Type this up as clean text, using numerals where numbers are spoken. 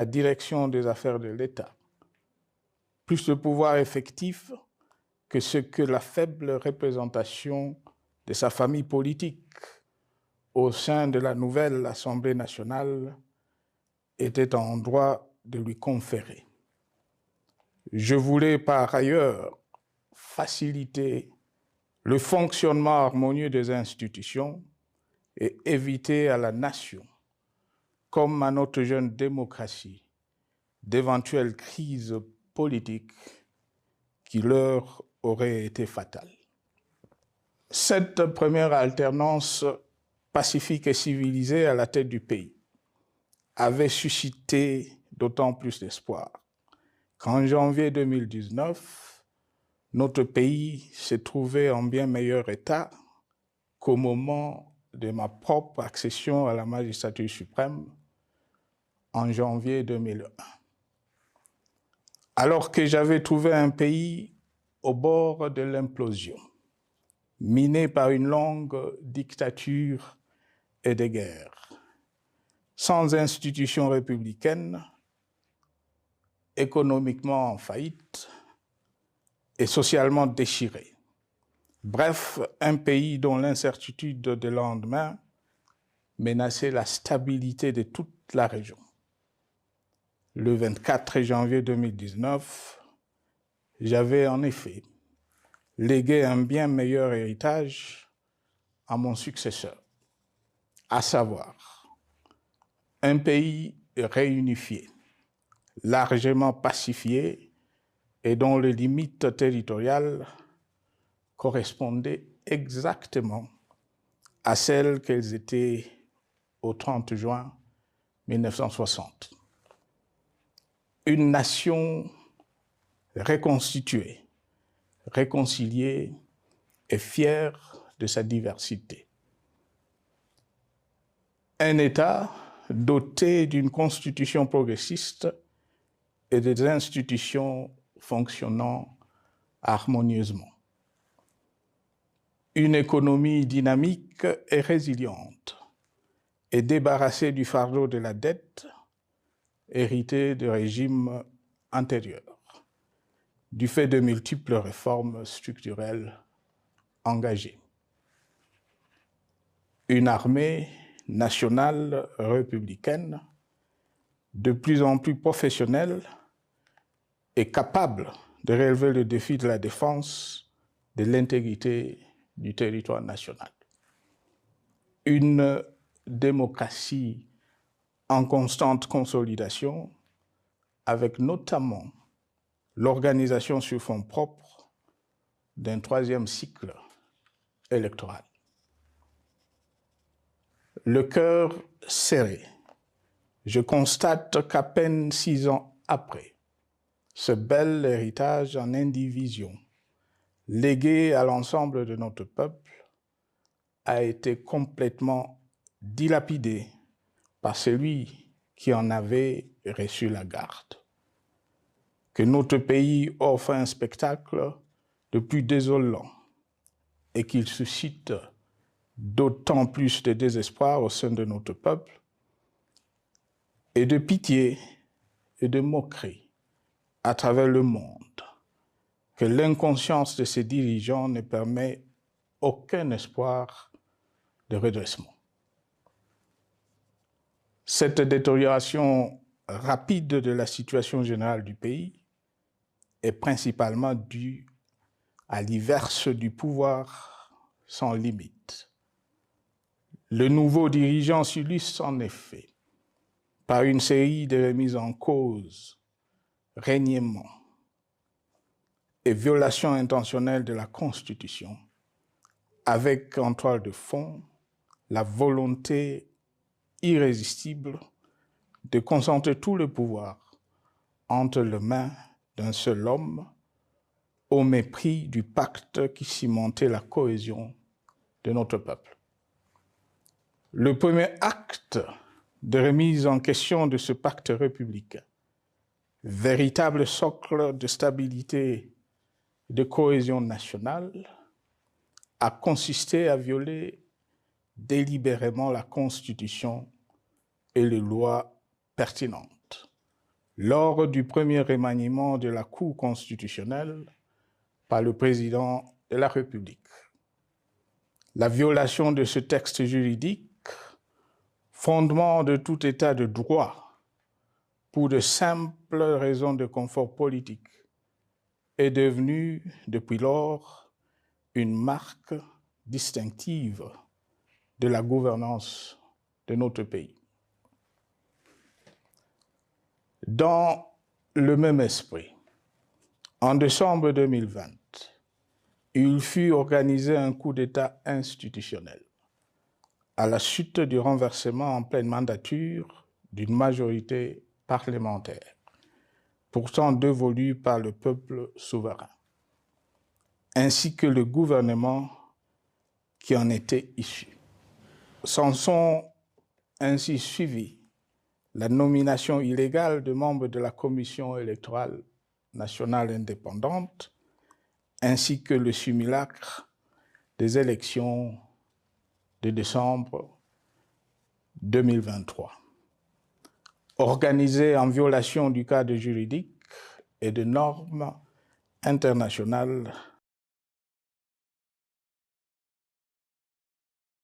la direction des affaires de l'État, plus de pouvoir effectif que ce que la faible représentation de sa famille politique au sein de la nouvelle Assemblée nationale était en droit de lui conférer. Je voulais par ailleurs faciliter le fonctionnement harmonieux des institutions et éviter à la nation, comme à notre jeune démocratie, d'éventuelles crises politiques qui leur auraient été fatales. Cette première alternance pacifique et civilisée à la tête du pays avait suscité d'autant plus d'espoir qu'en janvier 2019, notre pays se trouvait en bien meilleur état qu'au moment de ma propre accession à la magistrature suprême en janvier 2001. Alors que j'avais trouvé un pays au bord de l'implosion, miné par une longue dictature et des guerres, sans institutions républicaines, économiquement en faillite et socialement déchiré. Bref, un pays dont l'incertitude de lendemain menaçait la stabilité de toute la région. Le 24 janvier 2019, j'avais en effet légué un bien meilleur héritage à mon successeur, à savoir un pays réunifié, largement pacifié et dont les limites territoriales correspondaient exactement à celles qu'elles étaient au 30 juin 1960. Une nation reconstituée, réconciliée et fière de sa diversité. Un État doté d'une constitution progressiste et des institutions fonctionnant harmonieusement. Une économie dynamique et résiliente et débarrassée du fardeau de la dette hérité de régimes antérieurs, du fait de multiples réformes structurelles engagées. Une armée nationale républicaine de plus en plus professionnelle et capable de relever le défi de la défense de l'intégrité du territoire national. Une démocratie en constante consolidation, avec notamment l'organisation sur fonds propres d'un troisième cycle électoral. Le cœur serré, je constate qu'à peine 6 ans après, ce bel héritage en indivision, légué à l'ensemble de notre peuple, a été complètement dilapidé par celui qui en avait reçu la garde. Que notre pays offre un spectacle de plus désolant et qu'il suscite d'autant plus de désespoir au sein de notre peuple et de pitié et de moquerie à travers le monde, que l'inconscience de ses dirigeants ne permet aucun espoir de redressement. Cette détérioration rapide de la situation générale du pays est principalement due à l'iverse du pouvoir sans limite. Le nouveau dirigeant s'illustre en effet par une série de remises en cause, reniements et violations intentionnelles de la Constitution, avec en toile de fond la volonté irrésistible de concentrer tout le pouvoir entre les mains d'un seul homme au mépris du pacte qui cimentait la cohésion de notre peuple. Le premier acte de remise en question de ce pacte républicain, véritable socle de stabilité et de cohésion nationale, a consisté à violer délibérément la Constitution et les lois pertinentes, lors du premier remaniement de la Cour constitutionnelle par le président de la République. La violation de ce texte juridique, fondement de tout état de droit, pour de simples raisons de confort politique, est devenue depuis lors une marque distinctive de la gouvernance de notre pays. Dans le même esprit, en décembre 2020, il fut organisé un coup d'État institutionnel à la suite du renversement en pleine mandature d'une majorité parlementaire, pourtant dévolue par le peuple souverain, ainsi que le gouvernement qui en était issu. S'en sont ainsi suivis la nomination illégale de membres de la Commission électorale nationale indépendante, ainsi que le simulacre des élections de décembre 2023, organisées en violation du cadre juridique et de normes internationales